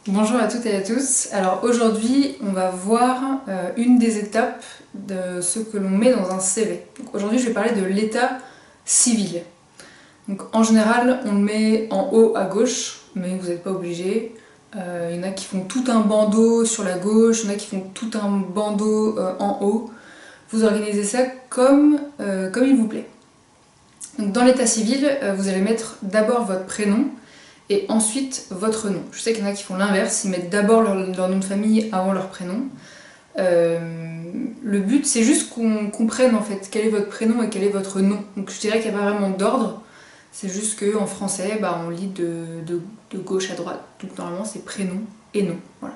Bonjour à toutes et à tous. Alors aujourd'hui, on va voir une des étapes de ce que l'on met dans un CV. Donc aujourd'hui, je vais parler de l'état civil. Donc en général, on le met en haut à gauche, mais vous n'êtes pas obligé. Il y en a qui font tout un bandeau sur la gauche, il y en a qui font tout un bandeau en haut. Vous organisez ça comme il vous plaît. Donc dans l'état civil, vous allez mettre d'abord votre prénom et ensuite votre nom. Je sais qu'il y en a qui font l'inverse, ils mettent d'abord leur nom de famille avant leur prénom. Le but, c'est juste qu'on comprenne en fait quel est votre prénom et quel est votre nom. Donc je dirais qu'il n'y a pas vraiment d'ordre, c'est juste qu'en français, on lit de gauche à droite. Donc normalement, c'est prénom et nom. Voilà.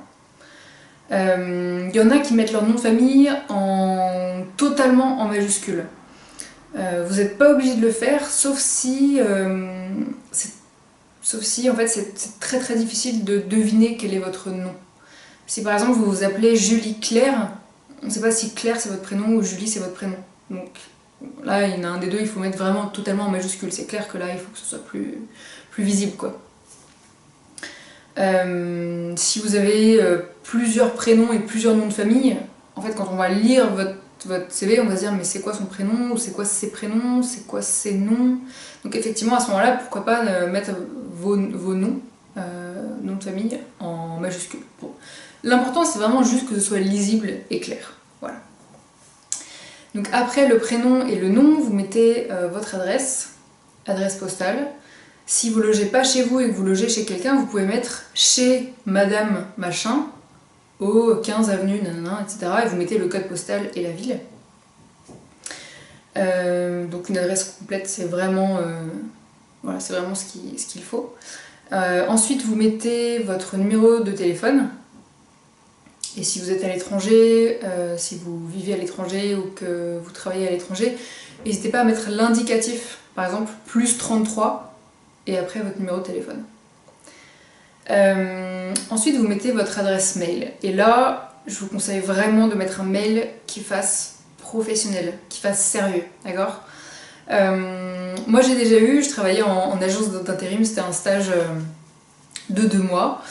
Il y en a qui mettent leur nom de famille totalement en majuscule. Vous n'êtes pas obligé de le faire, sauf si en fait c'est très très difficile de deviner quel est votre nom. Si par exemple vous vous appelez Julie Claire, on ne sait pas si Claire c'est votre prénom ou Julie c'est votre prénom. Donc là il y en a un des deux, il faut mettre vraiment totalement en majuscule. C'est clair que là il faut que ce soit plus visible quoi. Si vous avez plusieurs prénoms et plusieurs noms de famille, en fait quand on va lire votre CV, on va se dire mais c'est quoi son prénom, ou c'est quoi ses prénoms, c'est quoi ses noms. Donc effectivement à ce moment-là, pourquoi pas mettre vos noms, noms de famille en majuscule. Bon. L'important c'est vraiment juste que ce soit lisible et clair. Voilà. Donc après le prénom et le nom, vous mettez votre adresse postale. Si vous logez pas chez vous et que vous logez chez quelqu'un, vous pouvez mettre chez Madame Machin, au 15 avenue, nanana, etc. Et vous mettez le code postal et la ville. Donc une adresse complète, c'est vraiment, voilà, c'est vraiment ce qu'il faut. Ensuite, vous mettez votre numéro de téléphone. Et si vous êtes à l'étranger, si vous vivez à l'étranger ou que vous travaillez à l'étranger, n'hésitez pas à mettre l'indicatif, par exemple, plus 33, et après votre numéro de téléphone. Ensuite, vous mettez votre adresse mail. Et là, je vous conseille vraiment de mettre un mail qui fasse professionnel, qui fasse sérieux, d'accord ? Moi, j'ai déjà eu, je travaillais en agence d'intérim, c'était un stage de 2 mois.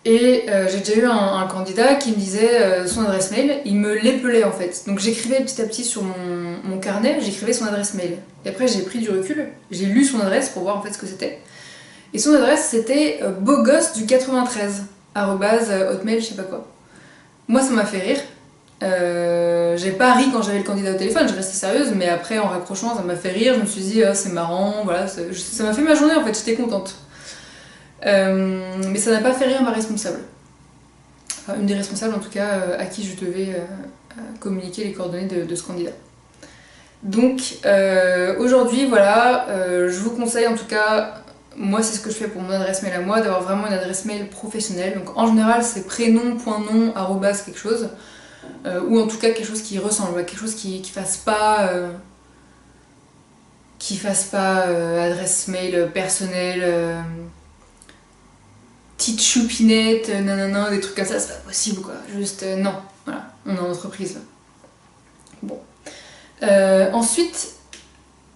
Et j'ai déjà eu un candidat qui me disait son adresse mail, il me l'épelait en fait. Donc j'écrivais petit à petit sur mon carnet, j'écrivais son adresse mail. Et après j'ai pris du recul, j'ai lu son adresse pour voir en fait ce que c'était. Et son adresse c'était beaugosse du 93, @hotmail, je sais pas quoi. Moi ça m'a fait rire. J'ai pas ri quand j'avais le candidat au téléphone, je restais sérieuse, mais après en raccrochant ça m'a fait rire, je me suis dit c'est marrant, voilà, ça m'a fait ma journée en fait, j'étais contente. Mais ça n'a pas fait rire ma responsable. Enfin, une des responsables en tout cas à qui je devais communiquer les coordonnées de ce candidat. Donc aujourd'hui voilà, je vous conseille en tout cas, moi c'est ce que je fais pour mon adresse mail à moi, d'avoir vraiment une adresse mail professionnelle. Donc en général c'est prénom.nom quelque chose, ou en tout cas quelque chose qui ressemble, quelque chose qui fasse pas adresse mail personnelle, petite choupinette, nanana, des trucs comme ça, c'est pas possible quoi. Juste non, voilà, on est en entreprise là. Bon. Ensuite,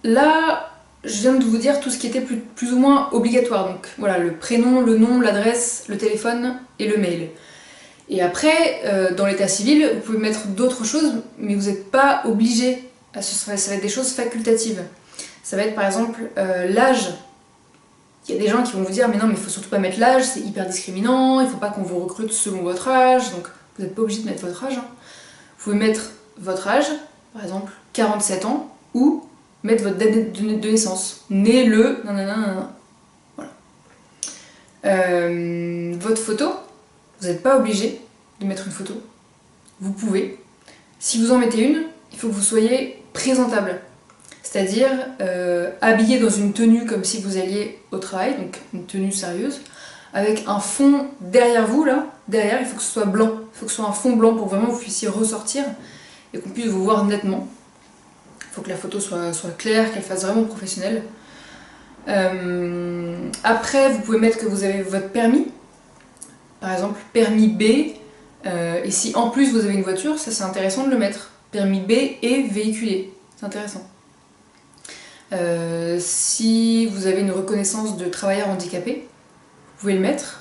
là, je viens de vous dire tout ce qui était plus ou moins obligatoire. Donc voilà, le prénom, le nom, l'adresse, le téléphone et le mail. Et après, dans l'état civil, vous pouvez mettre d'autres choses, mais vous n'êtes pas obligé. Ça va être des choses facultatives. Ça va être par exemple l'âge. Il y a des gens qui vont vous dire mais non mais il faut surtout pas mettre l'âge, c'est hyper discriminant, il faut pas qu'on vous recrute selon votre âge, donc vous n'êtes pas obligé de mettre votre âge. Hein. Vous pouvez mettre votre âge, par exemple 47 ans, ou mettre votre date de naissance, né le nanana. Voilà. Votre photo, vous n'êtes pas obligé de mettre une photo. Vous pouvez. Si vous en mettez une, il faut que vous soyez présentable. C'est-à-dire habillé dans une tenue comme si vous alliez au travail, donc une tenue sérieuse, avec un fond derrière vous, là, derrière, il faut que ce soit blanc, il faut que ce soit un fond blanc pour vraiment que vous puissiez ressortir et qu'on puisse vous voir nettement. Il faut que la photo soit claire, qu'elle fasse vraiment professionnelle. Après, vous pouvez mettre que vous avez votre permis, par exemple permis B, et si en plus vous avez une voiture, ça c'est intéressant de le mettre. Permis B et véhiculé, c'est intéressant. Si vous avez une reconnaissance de travailleur handicapé, vous pouvez le mettre.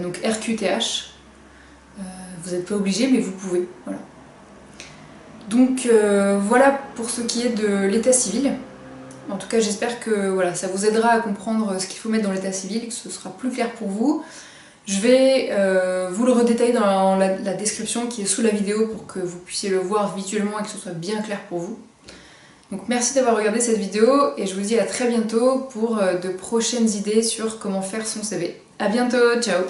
donc RQTH. Vous n'êtes pas obligé, mais vous pouvez. Voilà. Donc voilà pour ce qui est de l'état civil. En tout cas, j'espère que voilà, ça vous aidera à comprendre ce qu'il faut mettre dans l'état civil, que ce sera plus clair pour vous. Je vais vous le redétailler dans la description qui est sous la vidéo pour que vous puissiez le voir visuellement et que ce soit bien clair pour vous. Donc merci d'avoir regardé cette vidéo et je vous dis à très bientôt pour de prochaines idées sur comment faire son CV. A bientôt, ciao!